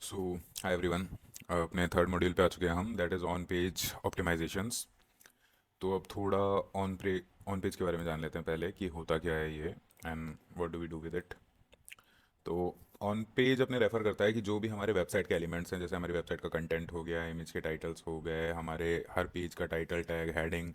सो hi everyone. अपने third module पे आ चुके हैं हम, that is on page optimisations. तो अब थोड़ा ऑन पेज के बारे में जान लेते हैं पहले कि होता क्या है ये and what do we do with it. तो ऑन पेज अपने रेफर करता है कि जो भी हमारे वेबसाइट के एलिमेंट्स हैं, जैसे हमारी वेबसाइट का कंटेंट हो गया, इमेज के टाइटल्स हो गए, हमारे हर पेज का टाइटल टैग, हेडिंग,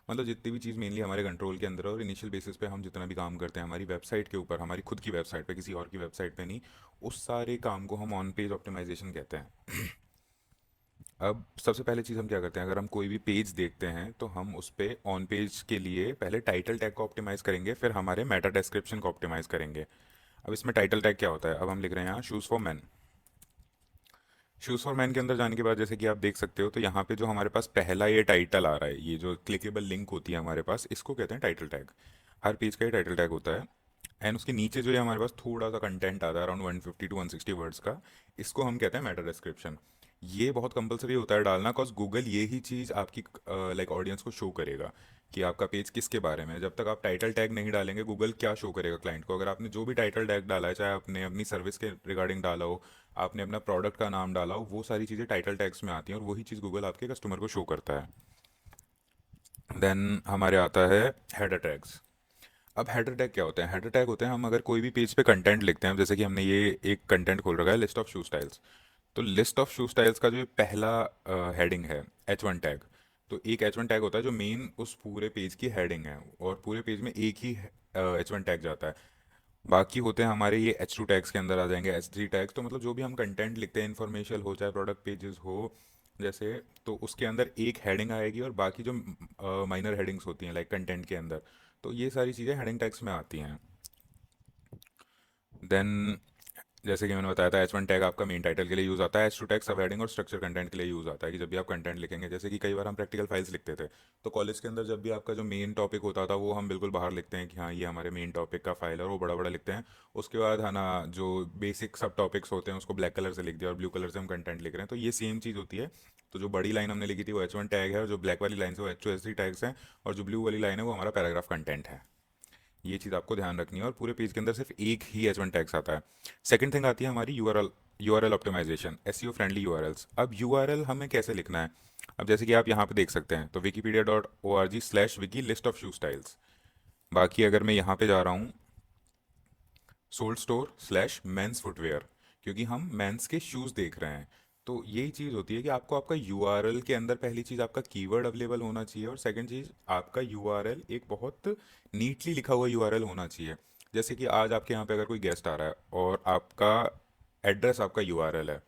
मतलब जितनी भी चीज़ मेनली हमारे कंट्रोल के अंदर है और इनिशियल बेसिस पे हम जितना भी काम करते हैं हमारी वेबसाइट के ऊपर, हमारी खुद की वेबसाइट पे, किसी और की वेबसाइट पे नहीं, उस सारे काम को हम ऑन पेज ऑप्टिमाइजेशन कहते हैं। अब सबसे पहले चीज़ हम क्या करते हैं, अगर हम कोई भी पेज देखते हैं तो हम उस पे ऑन पेज के लिए पहले टाइटल टैग को ऑप्टिमाइज़ करेंगे, फिर हमारे मेटा डिस्क्रिप्शन को ऑप्टिमाइज़ करेंगे। अब इसमें टाइटल टैग क्या होता है, अब हम लिख रहे हैं यहाँ shoes for man. Shoes for man के अंदर जाने के बाद जैसे कि आप देख सकते हो, तो यहाँ पे जो हमारे पास पहला ये टाइटल आ रहा है, ये जो क्लिकेबल लिंक होती है हमारे पास, इसको कहते हैं टाइटल टैग। हर पेज का ये टाइटल टैग होता है। एंड उसके नीचे जो है हमारे पास थोड़ा सा कंटेंट आता है, अराउंड 150 टू 160 वर्ड्स का, इसको हम कहते हैं मेटा डिस्क्रिप्शन। ये बहुत कंपलसरी होता है डालना, बिकॉज गूगल ये ही चीज़ आपकी लाइक ऑडियंस को शो करेगा कि आपका पेज किसके बारे में है। जब तक आप टाइटल टैग नहीं डालेंगे, गूगल क्या शो करेगा क्लाइंट को? अगर आपने जो भी टाइटल टैग डाला है, चाहे आपने अपनी सर्विस के रिगार्डिंग डाला हो, आपने अपना प्रोडक्ट का नाम डाला हो, वो सारी चीज़ें टाइटल टैग्स में आती हैं और वही चीज़ गूगल आपके कस्टमर को शो करता है। देन हमारे आता है हेडर टैग्स। अब हेडर टैग क्या होते हैं? हेडर टैग होते हैं, हम अगर कोई भी पेज पे कंटेंट लिखते हैं, जैसे कि हमने ये एक कंटेंट खोल रखा है, लिस्ट ऑफ शू स्टाइल्स। तो लिस्ट ऑफ शू स्टाइल्स का जो ये पहला हेडिंग है, H1 टैग। तो एक H1 टैग होता है जो मेन उस पूरे पेज की हेडिंग है, और पूरे पेज में एक ही H1 टैग जाता है। बाकी होते हैं हमारे ये H2 टैग्स के अंदर आ जाएंगे, H3 टैग्स। तो मतलब जो भी हम कंटेंट लिखते हैं, इन्फॉर्मेशन हो चाहे प्रोडक्ट पेजेस हो जैसे, तो उसके अंदर एक हेडिंग आएगी और बाकी जो माइनर हेडिंग्स होती हैं लाइक कंटेंट के अंदर, तो ये सारी चीज़ें हेडिंग टैग्स में आती हैं। देन जैसे कि मैंने बताया था, H1 टैग आपका मेन टाइटल के लिए यूज़ आता है, H2 टैग सब हेडिंग और स्ट्रक्चर कंटेंट के लिए यूज़ आता है कि जब भी आप कंटेंट लिखेंगे, जैसे कि कई बार हम प्रैक्टिकल फाइल्स लिखते थे, तो कॉलेज के अंदर जब भी आपका जो मेन टॉपिक होता था वो हम बिल्कुल बाहर लिखते हैं कि हाँ ये हमारे मेन टॉपिक का फाइल है, और वो बड़ा बड़ा लिखते हैं। उसके बाद है ना, जो बेसिक सब टॉपिक्स होते हैं उसको ब्लैक कलर से लिख दिया और ब्लू कलर से हम कंटेंट लिख रहे हैं, तो ये सेम चीज़ होती है। तो जो बड़ी लाइन हमने लिखी थी वो H1 टैग है, और जो ब्लैक वाली लाइन से वो H2 H3 टैग्स हैं, और जो ब्लू वाली लाइन है वो हमारा पैराग्राफ कंटेंट है। ये चीज़ आपको ध्यान रखनी है, और पूरे पेज के अंदर सिर्फ एक ही H1 टैग्स आता है। सेकंड थिंग आती है हमारी URL optimisation, SEO friendly URLs. अब यूआरएल हमें कैसे लिखना है? अब जैसे कि आप यहाँ पे देख सकते हैं, तो wikipedia.org/wiki list of shoe styles. बाकी अगर मैं यहाँ पे जा रहा हूँ, sold store slash men's footwear, क्योंकि हम मेंस के शूज़ देख रहे हैं। तो यही चीज़ होती है कि आपको आपका यूआरएल के अंदर पहली चीज़ आपका कीवर्ड अवेलेबल होना चाहिए, और सेकंड चीज़ आपका यूआरएल एक बहुत नीटली लिखा हुआ यूआरएल होना चाहिए। जैसे कि आज आपके यहाँ पे अगर कोई गेस्ट आ रहा है और आपका एड्रेस आपका यूआरएल है,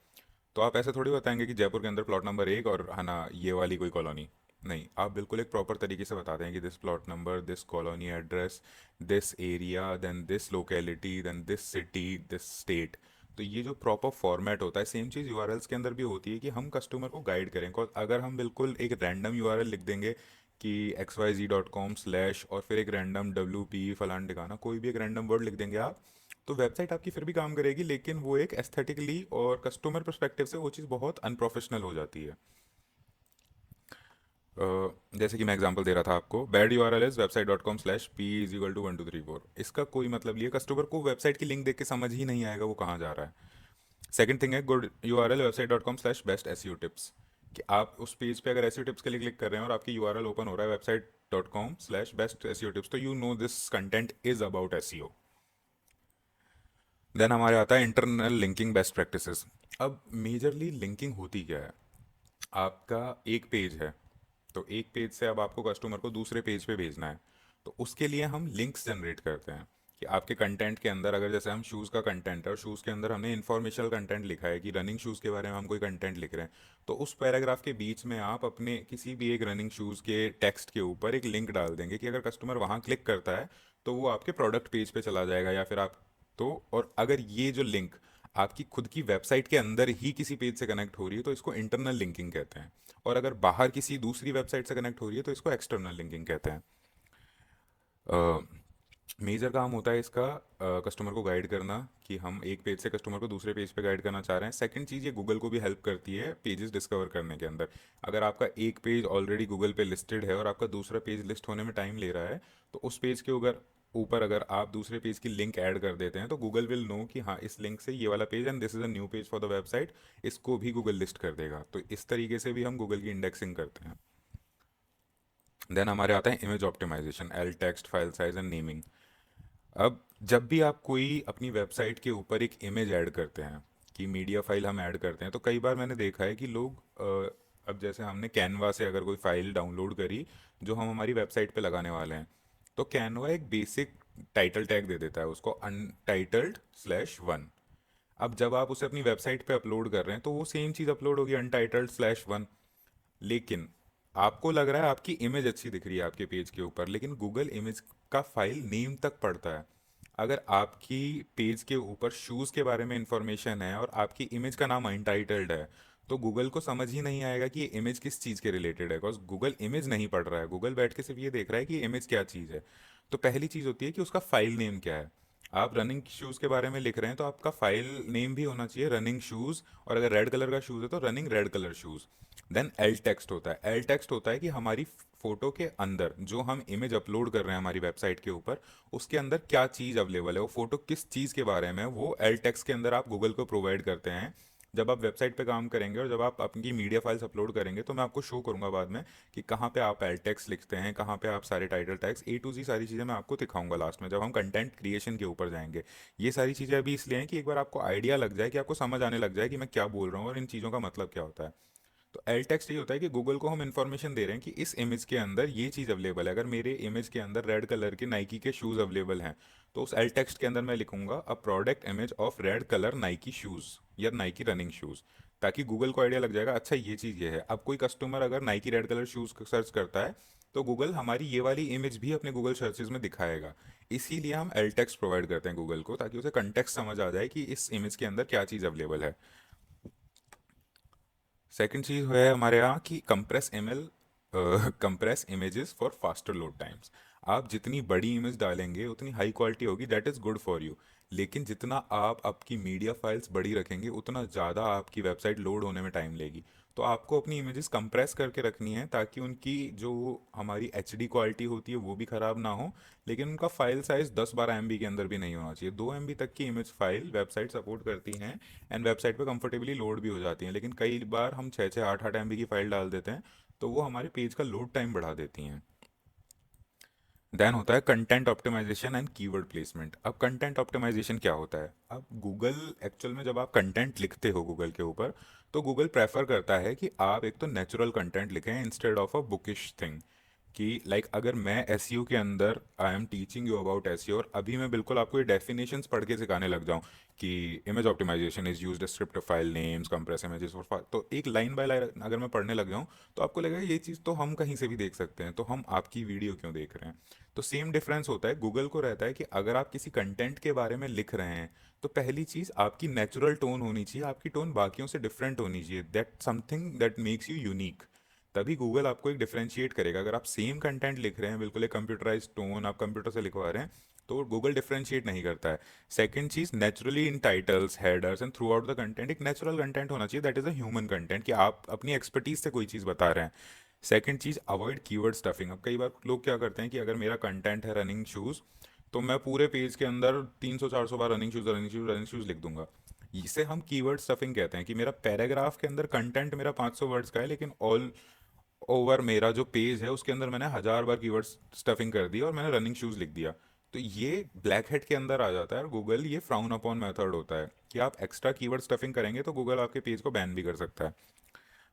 तो आप ऐसे थोड़ी बताएंगे कि जयपुर के अंदर प्लॉट नंबर 1 और है ना ये वाली कोई कॉलोनी। नहीं, आप बिल्कुल एक प्रॉपर तरीके से बताते हैं कि this plot number, this colony address, this area, then this locality, then this city, this state. तो ये जो प्रॉपर फॉर्मेट होता है, सेम चीज़ यूआरएल्स के अंदर भी होती है कि हम कस्टमर को गाइड करें। और अगर हम बिल्कुल एक रैंडम यूआरएल लिख देंगे कि xyz.com/ और फिर एक रैंडम WP फलान ठिकाना, कोई भी एक रैंडम वर्ड लिख देंगे आप, तो वेबसाइट आपकी फिर भी काम करेगी, लेकिन वो एक एस्थेटिकली और कस्टमर परस्पेक्टिव से वो चीज़ बहुत अनप्रोफेशनल हो जाती है। जैसे कि मैं एग्जांपल दे रहा था आपको, bad you R L is website.com/p=1234। इसका कोई मतलब नहीं है, कस्टमर को वेबसाइट की लिंक देख के समझ ही नहीं आएगा वो कहाँ जा रहा है। सेकंड थिंग है गुड यू आर एल website.com/बेस्ट एस टिप्स, कि आप उस पेज पे अगर एस टिप्स के लिए क्लिक कर रहे हैं और आपकी यूआरएल ओपन हो रहा है website.com/बेस्ट एस टिप्स, तो you know this content is about SEO. Then हमारे आता है इंटरनल लिंकिंग बेस्ट प्रैक्टिसेस। अब मेजरली लिंकिंग होती क्या है? आपका एक पेज है, तो एक पेज से अब आपको कस्टमर को दूसरे पेज पे भेजना है, तो उसके लिए हम लिंक्स जनरेट करते हैं कि आपके कंटेंट के अंदर, अगर जैसे हम शूज़ का कंटेंट है और शूज़ के अंदर हमने इन्फॉर्मेशनल कंटेंट लिखा है कि रनिंग शूज़ के बारे में हम कोई कंटेंट लिख रहे हैं, तो उस पैराग्राफ के बीच में आप अपने किसी भी एक रनिंग शूज़ के टेक्स्ट के ऊपर एक लिंक डाल देंगे कि अगर कस्टमर वहाँ क्लिक करता है तो वो आपके प्रोडक्ट पेज पे चला जाएगा, या फिर आप, तो और अगर ये जो लिंक आपकी खुद की वेबसाइट के अंदर ही किसी पेज से कनेक्ट हो रही है तो इसको इंटरनल लिंकिंग कहते हैं, और अगर बाहर किसी दूसरी वेबसाइट से कनेक्ट हो रही है तो इसको एक्सटर्नल लिंकिंग कहते हैं। मेजर काम होता है इसका कस्टमर को गाइड करना, कि हम एक पेज से कस्टमर को दूसरे पेज पे गाइड करना चाह रहे हैं। सेकंड चीज़, ये गूगल को भी हेल्प करती है पेजेस डिस्कवर करने के अंदर। अगर आपका एक पेज ऑलरेडी गूगल पे लिस्टेड है और आपका दूसरा पेज लिस्ट होने में टाइम ले रहा है, तो उस पेज के ऊपर ऊपर अगर आप दूसरे पेज की लिंक ऐड कर देते हैं तो गूगल विल नो कि हाँ इस लिंक से ये वाला page and this is a new page for the website, इसको भी गूगल लिस्ट कर देगा। तो इस तरीके से भी हम गूगल की इंडेक्सिंग करते हैं। देन हमारे आता है image optimisation, alt text, file size and naming. अब जब भी आप कोई अपनी वेबसाइट के ऊपर एक इमेज ऐड करते हैं, कि मीडिया फाइल हम ऐड करते हैं, तो कई बार मैंने देखा है कि लोग अब जैसे हमने कैनवा से अगर कोई फाइल डाउनलोड करी जो हम हमारी वेबसाइट पे लगाने वाले हैं, तो कैनवा एक बेसिक टाइटल टैग दे देता है उसको, अनटाइटल्ड/1। अब जब आप उसे अपनी वेबसाइट पे अपलोड कर रहे हैं तो वो सेम चीज़ अपलोड होगी अनटाइटल्ड/1। लेकिन आपको लग रहा है आपकी इमेज अच्छी दिख रही है आपके पेज के ऊपर, लेकिन गूगल इमेज का फाइल नेम तक पढ़ता है। अगर आपकी पेज के ऊपर शूज़ के बारे में इंफॉर्मेशन है और आपकी इमेज का नाम अनटाइटल्ड है, तो गूगल को समझ ही नहीं आएगा कि ये इमेज किस चीज़ के रिलेटेड है, बिकॉज गूगल इमेज नहीं पढ़ रहा है, गूगल बैठ के सिर्फ ये देख रहा है कि इमेज क्या चीज़ है। तो पहली चीज़ होती है कि उसका फाइल नेम क्या है। आप रनिंग शूज़ के बारे में लिख रहे हैं तो आपका फाइल नेम भी होना चाहिए रनिंग शूज़, और अगर रेड कलर का शूज़ है तो running red colour shoes. Then alt text होता है, एल टेक्स्ट होता है कि हमारी फोटो के अंदर जो हम इमेज अपलोड कर रहे हैं हमारी वेबसाइट के ऊपर, उसके अंदर क्या चीज़ अवेलेबल है, वो फोटो किस चीज़ के बारे में है, वो एल टेक्स्ट के अंदर आप गूगल को प्रोवाइड करते हैं। जब आप वेबसाइट पे काम करेंगे और जब आप अपनी मीडिया फाइल्स अपलोड करेंगे तो मैं आपको शो करूंगा बाद में कि कहाँ पे आप एल टेक्स्ट लिखते हैं, कहाँ पे आप सारे title tags A to Z सारी चीज़ें मैं आपको दिखाऊंगा लास्ट में जब हम कंटेंट क्रिएशन के ऊपर जाएंगे। ये सारी चीज़ें अभी इसलिए हैं कि एक बार आपको आइडिया लग जाए, कि आपको समझ आने लग जाए कि मैं क्या बोल रहा हूँ और इन चीज़ों का मतलब क्या होता है। तो एल टेक्स्ट ये होता है कि गूगल को हम इन्फॉर्मेशन दे रहे हैं कि इस इमेज के अंदर ये चीज़ अवेलेबल है। अगर मेरे इमेज के अंदर रेड कलर के नाइकी के शूज़ अवेलेबल हैं, तो उस एल टेक्स्ट के अंदर मैं लिखूंगा a product image of red colour Nike shoes या नाइकी रनिंग शूज़, ताकि गूगल को आइडिया लग जाएगा अच्छा ये चीज़ ये है। अब कोई कस्टमर अगर Nike red colour shoes search करता है तो गूगल हमारी ये वाली इमेज भी अपने गूगल सर्चेज में दिखाएगा। इसीलिए हम एल टेक्स्ट प्रोवाइड करते हैं गूगल को, ताकि उसे कंटेक्स्ट समझ आ जाए कि इस इमेज के अंदर क्या चीज़ अवेलेबल है। सेकंड चीज़ है हमारे यहाँ कि compress ML, compress images for faster load times. आप जितनी बड़ी इमेज डालेंगे उतनी हाई क्वालिटी होगी, that is good for you. लेकिन जितना आप आपकी मीडिया फाइल्स बड़ी रखेंगे उतना ज़्यादा आपकी वेबसाइट लोड होने में टाइम लेगी। तो आपको अपनी इमेजेस कंप्रेस करके रखनी है ताकि उनकी जो हमारी एचडी क्वालिटी होती है वो भी ख़राब ना हो, लेकिन उनका फाइल साइज़ 10-12 MB के अंदर भी नहीं होना चाहिए। 2 MB तक की इमेज फाइल वेबसाइट सपोर्ट करती हैं एंड वेबसाइट पे कंफर्टेबली लोड भी हो जाती हैं, लेकिन कई बार हम 6-6, 8-8 MB की फ़ाइल डाल देते हैं तो वो हमारे पेज का लोड टाइम बढ़ा देती हैं। देन होता है content optimisation and keyword placement. अब कंटेंट ऑप्टिमाइजेशन क्या होता है? अब गूगल एक्चुअल में जब आप कंटेंट लिखते हो गूगल के ऊपर, तो गूगल प्रेफर करता है कि आप एक तो नेचुरल कंटेंट लिखें instead of a bookish thing. कि अगर मैं एसईओ के अंदर I am teaching you about SEO और अभी मैं बिल्कुल आपको ये डेफिनेशंस पढ़ के सिखाने लग जाऊं कि image optimisation is used descriptive file names compress images और, तो एक लाइन बाय लाइन अगर मैं पढ़ने लग जाऊं तो आपको लगेगा ये चीज़ तो हम कहीं से भी देख सकते हैं, तो हम आपकी वीडियो क्यों देख रहे हैं। तो सेम डिफरेंस होता है, गूगल को रहता है कि अगर आप किसी कंटेंट के बारे में लिख रहे हैं तो पहली चीज़ आपकी नेचुरल टोन होनी चाहिए, आपकी टोन बाकियों से डिफरेंट होनी चाहिए, that something that makes you unique. तभी गूगल आपको एक डिफरेंशिएट करेगा। अगर आप सेम कंटेंट लिख रहे हैं बिल्कुल एक कंप्यूटराइज टोन आप कंप्यूटर से लिखवा रहे हैं तो गूगल डिफरेंशिएट नहीं करता है। सेकंड चीज, naturally in titles headers and through out the content एक नेचुरल कंटेंट होना चाहिए, that is a human content, कि आप अपनी एक्सपर्टीज से कोई चीज़ बता रहे हैं। सेकंड चीज, अवॉइड कीवर्ड स्टफिंग। अब कई बार लोग क्या करते हैं कि अगर मेरा कंटेंट है रनिंग शूज़, तो मैं पूरे पेज के अंदर 300-400 बार running shoes running shoes running shoes लिख दूंगा। इसे हम कीवर्ड स्टफिंग कहते हैं, कि मेरा पैराग्राफ के अंदर कंटेंट मेरा 500 वर्ड्स का है, लेकिन ऑल ओवर मेरा जो पेज है उसके अंदर मैंने 1000 बार कीवर्ड स्टफिंग कर दी और मैंने रनिंग शूज लिख दिया। तो ये ब्लैक हेड के अंदर आ जाता है और गूगल ये फ्राउन अपॉन मेथड होता है कि आप एक्स्ट्रा कीवर्ड स्टफिंग करेंगे तो गूगल आपके पेज को बैन भी कर सकता है।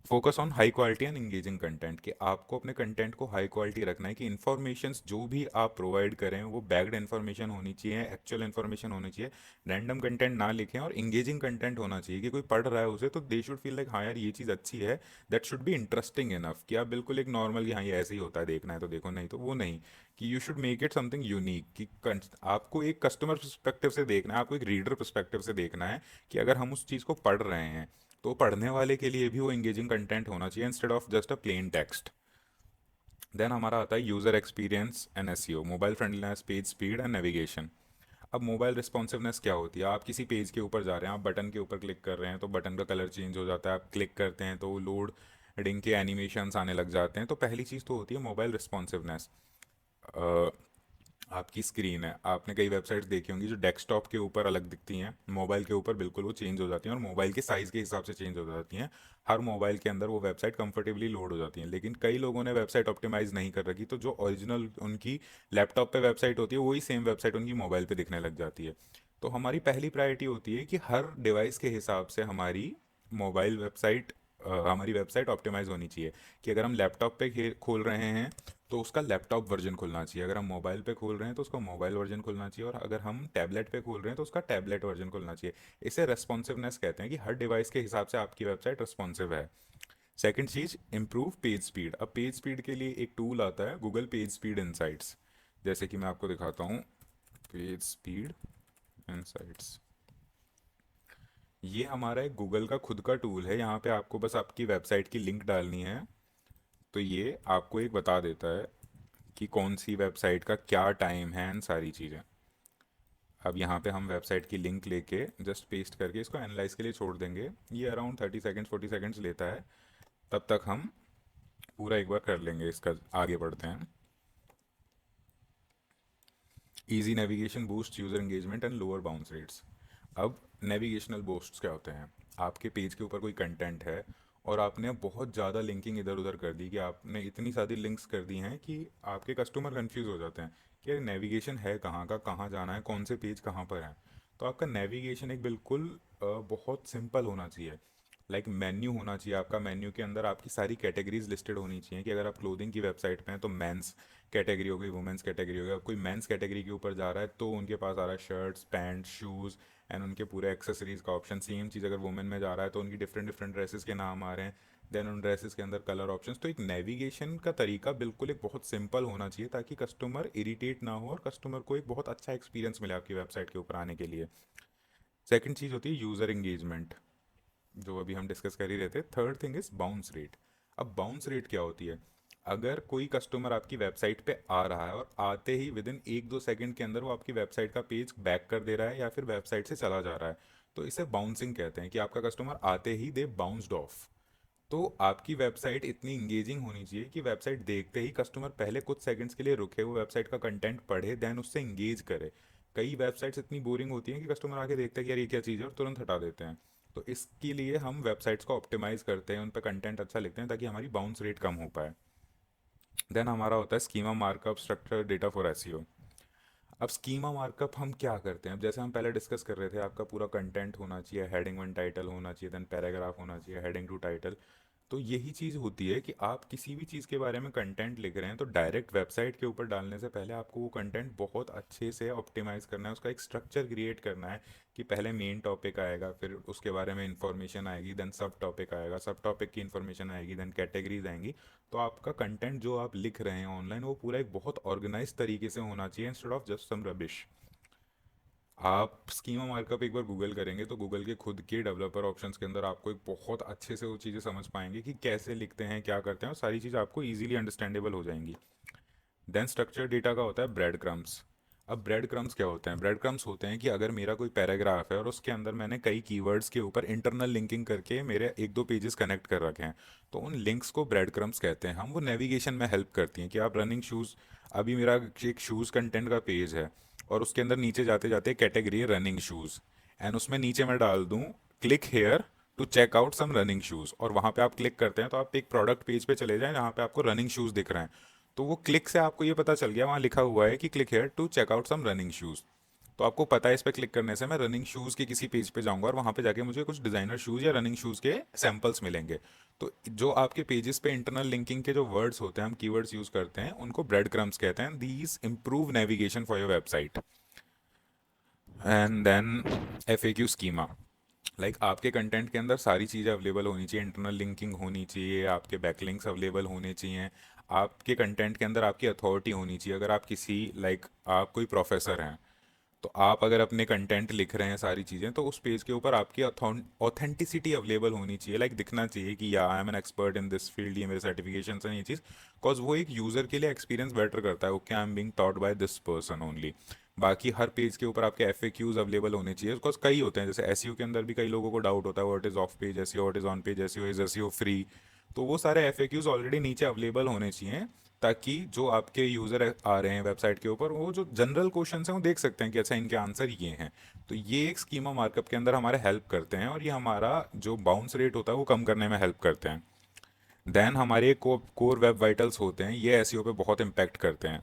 Focus on high quality and engaging content, कि आपको अपने कंटेंट को हाई क्वालिटी रखना है, कि इन्फॉर्मेशन जो भी आप प्रोवाइड करें वो बैक्ड इन्फॉर्मेशन होनी चाहिए, एक्चुअल इन्फॉर्मेशन होनी चाहिए। रैंडम कंटेंट ना लिखें और इंगेजिंग कंटेंट होना चाहिए कि कोई पढ़ रहा है उसे तो दे शुड फील लाइक हाँ यार ये चीज़ अच्छी है, that should be interesting enough, कि आप बिल्कुल एक नॉर्मल कि हाँ ये ऐसे ही होता है देखना है तो देखो, नहीं तो वो नहीं। कि you should make it something unique, कि आपको एक कस्टमर परस्पेक्टिव से देखना है, आपको एक रीडर परस्पेक्टिव से देखना है कि अगर हम उस चीज़ को पढ़ रहे हैं तो पढ़ने वाले के लिए भी वो एंगेजिंग कंटेंट होना चाहिए instead of just a plain text. Then हमारा आता है user experience and SEO, mobile friendliness, page speed and navigation. अब मोबाइल रिस्पॉन्सिवनेस क्या होती है? आप किसी पेज के ऊपर जा रहे हैं, आप बटन के ऊपर क्लिक कर रहे हैं तो बटन का कलर चेंज हो जाता है, आप क्लिक करते हैं तो लोडिंग के एनिमेशंस आने लग जाते हैं। तो पहली चीज़ तो होती है मोबाइल रिस्पॉन्सिवनेस। आपकी स्क्रीन है, आपने कई वेबसाइट्स देखी होंगी जो डेस्कटॉप के ऊपर अलग दिखती हैं, मोबाइल के ऊपर बिल्कुल वो चेंज हो जाती हैं और मोबाइल के साइज़ के हिसाब से चेंज हो जाती हैं। हर मोबाइल के अंदर वो वेबसाइट कंफर्टेबली लोड हो जाती हैं, लेकिन कई लोगों ने वेबसाइट ऑप्टिमाइज़ नहीं कर रखी, तो जो ओरिजिनल उनकी लैपटॉप पे वेबसाइट होती है वही सेम वेबसाइट उनकी मोबाइल पे दिखने लग जाती है। तो हमारी पहली प्रायोरिटी होती है कि हर डिवाइस के हिसाब से हमारी मोबाइल वेबसाइट हमारी वेबसाइट ऑप्टिमाइज होनी चाहिए। कि अगर हम लैपटॉप पे खोल रहे हैं तो उसका लैपटॉप वर्जन खुलना चाहिए, अगर हम मोबाइल पे खोल रहे हैं तो उसका मोबाइल वर्जन खुलना चाहिए, और अगर हम टैबलेट पे खोल रहे हैं तो उसका टैबलेट वर्जन खुलना चाहिए। इसे रेस्पॉन्सिवनेस कहते हैं, कि हर डिवाइस के हिसाब से आपकी वेबसाइट रिस्पॉन्सिव है। सेकंड चीज, इम्प्रूव पेज स्पीड। अब पेज स्पीड के लिए एक टूल आता है, गूगल पेज स्पीड इंसाइट्स। जैसे कि मैं आपको दिखाता हूँ, पेज स्पीड इंसाइट्स। ये हमारा एक गूगल का खुद का टूल है, यहाँ पे आपको बस आपकी वेबसाइट की लिंक डालनी है, तो ये आपको एक बता देता है कि कौन सी वेबसाइट का क्या टाइम है एंड सारी चीज़ें। अब यहाँ पे हम वेबसाइट की लिंक लेके जस्ट पेस्ट करके इसको एनालाइज के लिए छोड़ देंगे। ये अराउंड 30 सेकेंड्स 40 सेकेंड्स लेता है, तब तक हम पूरा एक बार कर लेंगे इसका। आगे बढ़ते हैं। Easy navigation boost user engagement and lower bounce rates. अब नेविगेशनल बूस्ट्स क्या होते हैं? आपके पेज के ऊपर कोई कंटेंट है और आपने बहुत ज़्यादा लिंकिंग इधर उधर कर दी, कि आपने इतनी सारी लिंक्स कर दी हैं कि आपके कस्टमर कंफ्यूज हो जाते हैं कि नेविगेशन है कहाँ का, कहाँ जाना है, कौन से पेज कहाँ पर है। तो आपका नेविगेशन एक बिल्कुल बहुत सिंपल होना चाहिए। लाइक मेन्यू होना चाहिए आपका, मेन्यू के अंदर आपकी सारी कैटेगरीज लिस्टेड होनी चाहिए। कि अगर आप क्लोथिंग की वेबसाइट पे हैं तो मेंस कैटेगरी हो गई, वुमेंस कैटेगरी हो गई। अब कोई मेंस कैटेगरी के ऊपर जा रहा है तो उनके पास आ रहा है शर्ट्स, पैंट, शूज़ एंड उनके पूरे एक्सेसरीज का ऑप्शन। सेम चीज़ अगर वुमेन में जा रहा है तो उनकी डिफरेंट डिफरेंट ड्रेसेस के नाम आ रहे हैं, देन उन ड्रेसेस के अंदर कलर ऑप्शंस। तो एक नेविगेशन का तरीका बिल्कुल एक बहुत सिंपल होना चाहिए, ताकि कस्टमर इरिटेट ना हो और कस्टमर को एक बहुत अच्छा एक्सपीरियंस मिले आपकी वेबसाइट के ऊपर आने के लिए। सेकंड चीज़ होती है यूज़र एंगेजमेंट, जो अभी हम डिस्कस कर ही रहे थे। Third thing is bounce rate. अब बाउंस रेट क्या होती है? अगर कोई कस्टमर आपकी वेबसाइट पे आ रहा है और आते ही विद इन 1-2 सेकंड के अंदर वो आपकी वेबसाइट का पेज बैक कर दे रहा है या फिर वेबसाइट से चला जा रहा है, तो इसे बाउंसिंग कहते हैं। कि आपका कस्टमर आते ही दे बाउंस्ड ऑफ। तो आपकी वेबसाइट इतनी इंगेजिंग होनी चाहिए कि वेबसाइट देखते ही कस्टमर पहले कुछ सेकंड्स के लिए रुके, वो वेबसाइट का कंटेंट पढ़े, देन उससे इंगेज करे। कई वेबसाइट्स इतनी बोरिंग होती हैं कि कस्टमर आके देखते हैं कि यार ये क्या चीज़ है और तुरंत हटा देते हैं। तो इसके लिए हम वेबसाइट्स को ऑप्टिमाइज करते हैं, उन पर कंटेंट अच्छा लिखते हैं ताकि हमारी बाउंस रेट कम हो पाए। देन हमारा होता है schema markup, structure data for SEO. अब स्कीमा मार्कअप हम क्या करते हैं? अब जैसे हम पहले डिस्कस कर रहे थे, आपका पूरा कंटेंट होना चाहिए, हेडिंग वन टाइटल होना चाहिए, देन पैराग्राफ होना चाहिए, हेडिंग टू टाइटल। तो यही चीज़ होती है कि आप किसी भी चीज़ के बारे में कंटेंट लिख रहे हैं तो डायरेक्ट वेबसाइट के ऊपर डालने से पहले आपको वो कंटेंट बहुत अच्छे से ऑप्टिमाइज करना है, उसका एक स्ट्रक्चर क्रिएट करना है। कि पहले मेन टॉपिक आएगा, फिर उसके बारे में इंफॉर्मेशन आएगी, देन सब टॉपिक आएगा, सब टॉपिक की इंफॉर्मेशन आएगी, देन कैटेगरीज आएंगी। तो आपका कंटेंट जो आप लिख रहे हैं ऑनलाइन, वो पूरा एक बहुत ऑर्गेनाइज तरीके से होना चाहिए, instead of just some rubbish. आप स्कीमा मार्कअप एक बार गूगल करेंगे तो गूगल के खुद के डेवलपर ऑप्शंस के अंदर आपको एक बहुत अच्छे से वो चीज़ें समझ पाएंगे कि कैसे लिखते हैं, क्या करते हैं, और सारी चीज़ आपको इजीली अंडरस्टैंडेबल हो जाएंगी। देन स्ट्रक्चर डेटा का होता है ब्रेड क्रम्स। अब ब्रेड क्रम्स क्या होते हैं? ब्रेड क्रम्स होते हैं कि अगर मेरा कोई पैराग्राफ है और उसके अंदर मैंने कई कीवर्ड्स के ऊपर इंटरनल लिंकिंग करके मेरे एक दो पेजेस कनेक्ट कर रखे हैं, तो उन लिंक्स को ब्रेड क्रम्स कहते हैं। हम वो नेविगेशन में हेल्प करती हैं। कि आप रनिंग शूज़, अभी मेरा एक शूज़ कंटेंट का पेज है और उसके अंदर नीचे जाते जाते कैटेगरी है रनिंग शूज़, एंड उसमें नीचे मैं डाल दूँ click here to check out some running shoes, और वहाँ पे आप क्लिक करते हैं तो आप एक प्रोडक्ट पेज पे चले जाएं जहाँ पे आपको रनिंग शूज़ दिख रहे हैं। तो वो क्लिक से आपको ये पता चल गया, वहाँ लिखा हुआ है कि click here to check out some running shoes. तो आपको पता है इस पर क्लिक करने से मैं रनिंग शूज़ के किसी पेज पे जाऊंगा और वहाँ पे जाके मुझे कुछ डिज़ाइनर शूज़ या रनिंग शूज़ के सैम्पल्स मिलेंगे। तो जो आपके पेजेस पे इंटरनल लिंकिंग के जो वर्ड्स होते हैं, हम कीवर्ड्स यूज़ करते हैं, उनको ब्रेड क्रम्स कहते हैं। These improve navigation for your website. And then F A Q schema. Like आपके कंटेंट के अंदर सारी चीज़ें अवेलेबल होनी चाहिए, इंटरनल लिंकिंग होनी चाहिए, आपके बैकलिंक्स अवेलेबल होने चाहिए, आपके कंटेंट के अंदर आपकी अथॉरिटी होनी चाहिए। अगर आप किसी आप कोई प्रोफेसर हैं, तो आप अगर अपने कंटेंट लिख रहे हैं सारी चीज़ें, तो उस पेज के ऊपर आपकी ऑथेंटिसिटी अवेलेबल होनी चाहिए। लाइक दिखना चाहिए कि या I am an expert in this field, ये मेरे सर्टिफिकेशन हैं, ये चीज़। बिकॉज वो एक यूज़र के लिए एक्सपीरियंस बेटर करता है। Okay, I am being taught by this person only. बाकी हर पेज के ऊपर आपके एफ ए क्यूज अवेलेबल होने चाहिए। बिकॉज कई होते हैं, जैसे एस के अंदर भी कई लोगों को डाउट होता है, what is of page S, what is on page S, is S free? तो वो सारे FAQs ऑलरेडी नीचे अवेलेबल होने चाहिए, ताकि जो आपके यूज़र आ रहे हैं वेबसाइट के ऊपर, वो जो जनरल क्वेश्चन हैं वो देख सकते हैं कि अच्छा इनके आंसर ये हैं। तो ये एक स्कीमा मार्कअप के अंदर हमारे हेल्प करते हैं, और ये हमारा जो बाउंस रेट होता है वो कम करने में हेल्प करते हैं। देन हमारे कोर वेब वाइटल्स होते हैं, ये एसईओ पे बहुत इम्पैक्ट करते हैं।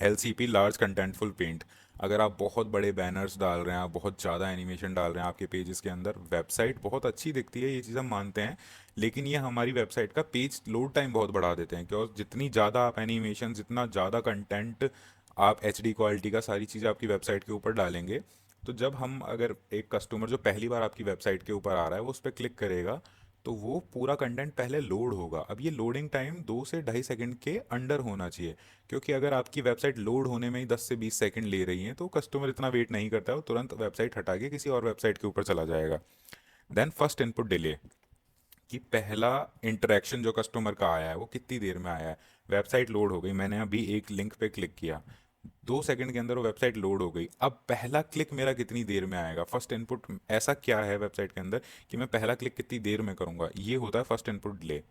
LCP, large contentful paint. अगर आप बहुत बड़े बैनर्स डाल रहे हैं, आप बहुत ज़्यादा एनिमेशन डाल रहे हैं आपके पेजेस के अंदर, वेबसाइट बहुत अच्छी दिखती है, ये चीज़ हम मानते हैं, लेकिन ये हमारी वेबसाइट का पेज लोड टाइम बहुत बढ़ा देते हैं, क्योंकि जितनी ज़्यादा आप एनिमेशन, जितना ज़्यादा कंटेंट आप HD क्वालिटी का सारी चीज़ें आपकी वेबसाइट के ऊपर डालेंगे, तो जब हम अगर एक कस्टमर जो पहली बार आपकी वेबसाइट के ऊपर आ रहा है वो उस पर क्लिक करेगा, तो वो पूरा कंटेंट पहले लोड होगा। अब ये लोडिंग टाइम 2 से 2.5 सेकंड के अंडर होना चाहिए, क्योंकि अगर आपकी वेबसाइट लोड होने में ही 10 से 20 सेकंड ले रही है तो कस्टमर इतना वेट नहीं करता है, वो तुरंत वेबसाइट हटा के किसी और वेबसाइट के ऊपर चला जाएगा। देन फर्स्ट इनपुट डिले, कि पहला इंटरेक्शन जो कस्टमर का आया है वो कितनी देर में आया है। वेबसाइट लोड हो गई, मैंने अभी एक लिंक पे क्लिक किया, 2 सेकंड के अंदर वो वेबसाइट लोड हो गई, अब पहला क्लिक मेरा कितनी देर में आएगा। फर्स्ट इनपुट ऐसा क्या है वेबसाइट के अंदर कि मैं पहला क्लिक कितनी देर में करूंगा, ये होता है फर्स्ट इनपुट डिले।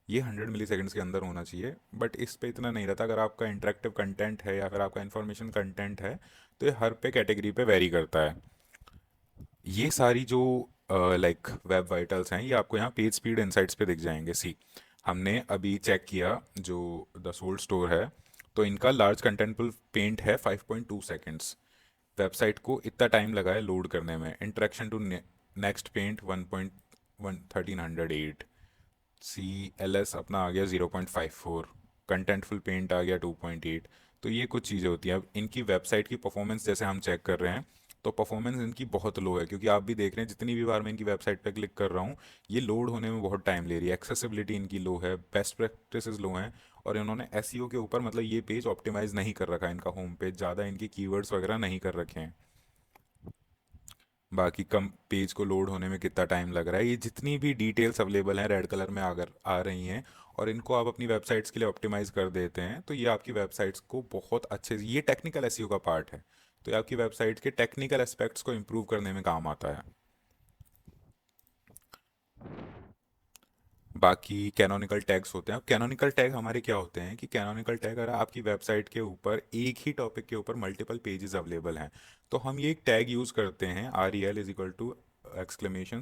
ये 100 मिली सेकेंड्स के अंदर होना चाहिए, बट इस पे इतना नहीं रहता। अगर आपका इंटरेक्टिव कंटेंट है या फिर आपका इन्फॉर्मेशन कंटेंट है, तो ये हर पे कैटेगरी पे वेरी करता है। ये सारी जो लाइक वेब वाइटल्स हैं, ये आपको यहाँ पेज स्पीड इनसाइट्स पे दिख जाएंगे। सी, हमने अभी चेक किया जो द सोल्ड स्टोर है, तो इनका लार्ज कंटेंटफुल पेंट है 5.2 सेकेंड्स। वेबसाइट को इतना टाइम लगा है लोड करने में। Interaction to next paint 1.1308। CLS अपना आ गया 0.54। कंटेंटफुल पेंट आ गया 2.8। तो ये कुछ चीज़ें होती हैं। अब इनकी वेबसाइट की परफॉर्मेंस जैसे हम चेक कर रहे हैं, तो परफॉर्मेंस इनकी बहुत लो है, क्योंकि आप भी देख रहे हैं जितनी भी बार मैं इनकी वेबसाइट पे क्लिक कर रहा हूँ, ये लोड होने में बहुत टाइम ले रही है। एक्सेसिबिलिटी इनकी लो है, बेस्ट प्रैक्टिसेस लो हैं, और इन्होंने एसईओ के ऊपर मतलब ये पेज ऑप्टिमाइज नहीं कर रखा है, इनका होम पेज ज़्यादा इनकी कीवर्ड्स वगैरह नहीं कर रखे हैं। बाकी कम पेज को लोड होने में कितना टाइम लग रहा है, ये जितनी भी डिटेल्स अवेलेबल हैं रेड कलर में अगर आ रही हैं, और इनको आप अपनी वेबसाइट्स के लिए ऑप्टिमाइज कर देते हैं, तो ये आपकी वेबसाइट्स को बहुत अच्छे से, ये टेक्निकल एसईओ का पार्ट है, तो ये आपकी वेबसाइट के टेक्निकल एस्पेक्ट्स को इम्प्रूव करने में काम आता है। बाकी कैनोनिकल टैग्स होते हैं। अब कैनोनिकल टैग हमारे क्या होते हैं कि कैनोनिकल टैग, अगर आपकी वेबसाइट के ऊपर एक ही टॉपिक के ऊपर मल्टीपल पेजेस अवेलेबल हैं, तो हम ये एक टैग यूज़ करते हैं, REL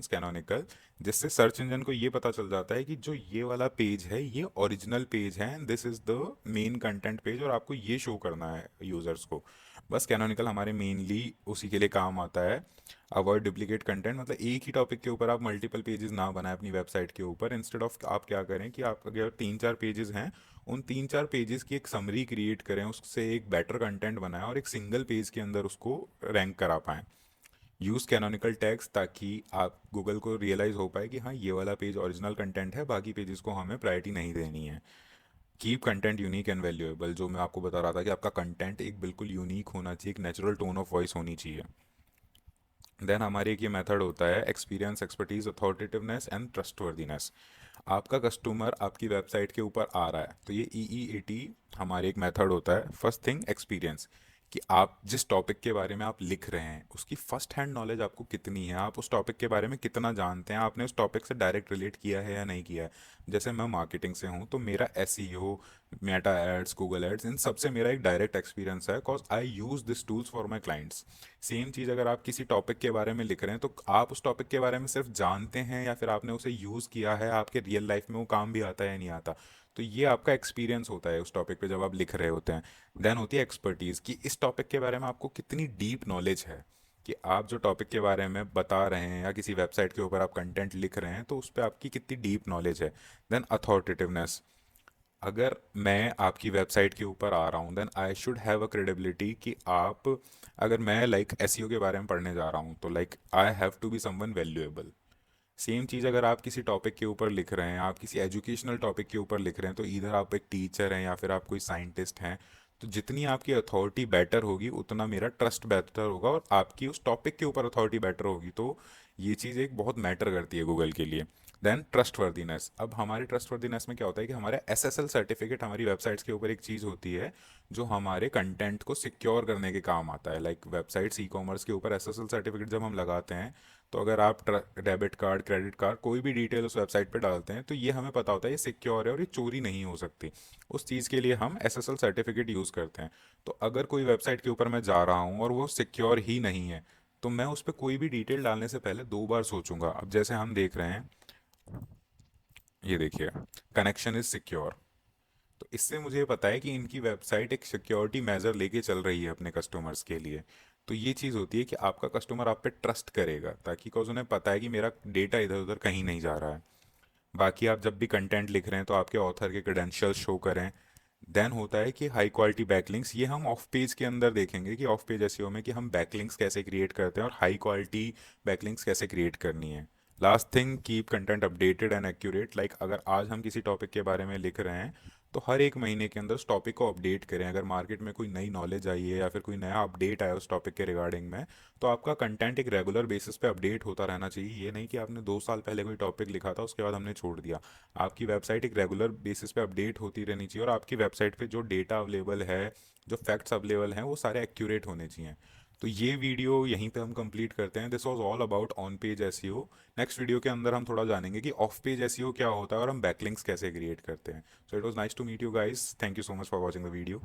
= कैनोनिकल, जिससे सर्च इंजन को ये पता चल जाता है कि जो ये वाला पेज है ये ओरिजिनल पेज है, this is the main content page, और आपको ये शो करना है यूज़र्स को। बस कैनोनिकल हमारे मेनली उसी के लिए काम आता है। अवॉइड डुप्लीकेट कंटेंट, मतलब एक ही टॉपिक के ऊपर आप मल्टीपल पेजेस ना बनाएं अपनी वेबसाइट के ऊपर। इंस्टेड ऑफ आप क्या करें कि आप अगर 3-4 पेजेस हैं, उन 3-4 पेजेस की एक समरी क्रिएट करें, उससे एक बेटर कंटेंट बनाएं, और एक सिंगल पेज के अंदर उसको रैंक करा पाएं। यूज़ कैनोनिकल टैग्स, ताकि आप गूगल को रियलाइज़ हो पाए कि हाँ ये वाला पेज ओरिजिनल कंटेंट है, बाकी पेजेस को हमें प्रायोरिटी नहीं देनी है। Keep content unique and valuable, जो मैं आपको बता रहा था कि आपका कंटेंट एक बिल्कुल यूनिक होना चाहिए, एक नेचुरल टोन ऑफ वॉइस होनी चाहिए। देन हमारे एक ये मेथड होता है एक्सपीरियंस, एक्सपर्टीज, अथॉरिटेटिवनेस एंड ट्रस्टवर्दीनेस। आपका कस्टमर आपकी वेबसाइट के ऊपर आ रहा है, तो ये EEAT हमारे एक मेथड होता है। फर्स्ट थिंग एक्सपीरियंस, कि आप जिस टॉपिक के बारे में आप लिख रहे हैं उसकी फर्स्ट हैंड नॉलेज आपको कितनी है, आप उस टॉपिक के बारे में कितना जानते हैं, आपने उस टॉपिक से डायरेक्ट रिलेट किया है या नहीं किया है। जैसे मैं मार्केटिंग से हूँ, तो मेरा SEO, Meta ads, Google ads, इन सब से मेरा एक डायरेक्ट एक्सपीरियंस है, because I use this tools for my clients. Same चीज़ अगर आप किसी टॉपिक के बारे में लिख रहे हैं, तो आप उस टॉपिक के बारे में सिर्फ जानते हैं या फिर आपने उसे यूज़ किया है, आपके रियल लाइफ में वो काम भी आता है या नहीं आता। तो ये आपका एक्सपीरियंस होता है उस टॉपिक पे जब आप लिख रहे होते हैं। देन होती है एक्सपर्टीज़, कि इस टॉपिक के बारे में आपको कितनी डीप नॉलेज है, कि आप जो टॉपिक के बारे में बता रहे हैं या किसी वेबसाइट के ऊपर आप कंटेंट लिख रहे हैं, तो उस पर आपकी कितनी डीप नॉलेज है। देन अथॉरिटेटिवनेस, अगर मैं आपकी वेबसाइट के ऊपर आ रहा हूँ, then I should have a credibility, कि आप, अगर मैं लाइक एसईओ के बारे में पढ़ने जा रहा हूँ, तो like I have to be someone valuable. Same चीज़ अगर आप किसी टॉपिक के ऊपर लिख रहे हैं, आप किसी एजुकेशनल टॉपिक के ऊपर लिख रहे हैं, तो इधर आप एक टीचर हैं या फिर आप कोई साइंटिस्ट हैं, तो जितनी आपकी अथॉरिटी बेटर होगी उतना मेरा ट्रस्ट बेटर होगा, और आपकी उस टॉपिक के ऊपर अथॉरिटी बेटर होगी, तो ये चीज़ एक बहुत मैटर करती है गूगल के लिए। देन ट्रस्टवर्दीनेस, अब हमारी ट्रस्टवर्दीनेस में क्या होता है कि हमारे SSL सर्टिफिकेट हमारी वेबसाइट्स के ऊपर एक चीज़ होती है जो हमारे कंटेंट को सिक्योर करने के काम आता है। लाइक वेबसाइट्स, ई कॉमर्स के ऊपर SSL सर्टिफिकेट जब हम लगाते हैं, तो अगर आप डेबिट कार्ड, क्रेडिट कार्ड, कोई भी डिटेल उस वेबसाइट पे डालते हैं तो ये हमें पता होता है ये सिक्योर है और ये चोरी नहीं हो सकती। उस चीज़ के लिए हम एसएसएल सर्टिफिकेट यूज़ करते हैं। तो अगर कोई वेबसाइट के ऊपर मैं जा रहा हूँ और वो सिक्योर ही नहीं है, तो मैं उस पर कोई भी डिटेल डालने से पहले 2 बार सोचूंगा। अब जैसे हम देख रहे हैं, ये देखिए, कनेक्शन इज सिक्योर। तो इससे मुझे पता है कि इनकी वेबसाइट एक सिक्योरिटी मेजर लेके चल रही है अपने कस्टमर्स के लिए। तो ये चीज़ होती है कि आपका कस्टमर आप पे ट्रस्ट करेगा, ताकि बिकॉज उन्हें पता है कि मेरा डेटा इधर उधर कहीं नहीं जा रहा है। बाकी आप जब भी कंटेंट लिख रहे हैं तो आपके ऑथर के क्रेडेंशियल्स शो करें। देन होता है कि हाई क्वालिटी बैकलिंक्स, ये हम ऑफ पेज के अंदर देखेंगे कि ऑफ पेज एसईओ में कि हम बैकलिंक्स कैसे क्रिएट करते हैं और हाई क्वालिटी बैकलिंक्स कैसे क्रिएट करनी है। Last thing, keep content updated and accurate. Like अगर आज हम किसी टॉपिक के बारे में लिख रहे हैं तो हर एक महीने के अंदर उस टॉपिक को अपडेट करें। अगर मार्केट में कोई नई नॉलेज आई है या फिर कोई नया अपडेट आया उस टॉपिक के रिगार्डिंग में, तो आपका कंटेंट एक रेगुलर बेसिस पे अपडेट होता रहना चाहिए। ये नहीं कि आपने 2 साल पहले कोई टॉपिक लिखा था उसके बाद हमने छोड़ दिया। आपकी वेबसाइट एक रेगुलर बेसिस पे अपडेट होती रहनी चाहिए और आपकी वेबसाइट पे जो डेटा अवेलेबल है, जो फैक्ट्स अवेलेबल हैं, वो सारे एक्यूरेट होने चाहिए। तो ये वीडियो यहीं पे हम कंप्लीट करते हैं। This was all about on page SEO. Next video के अंदर हम थोड़ा जानेंगे कि ऑफ पेज एसईओ क्या होता है और हम बैकलिंक्स कैसे क्रिएट करते हैं। So it was nice to meet you guys, thank you so much for watching the video.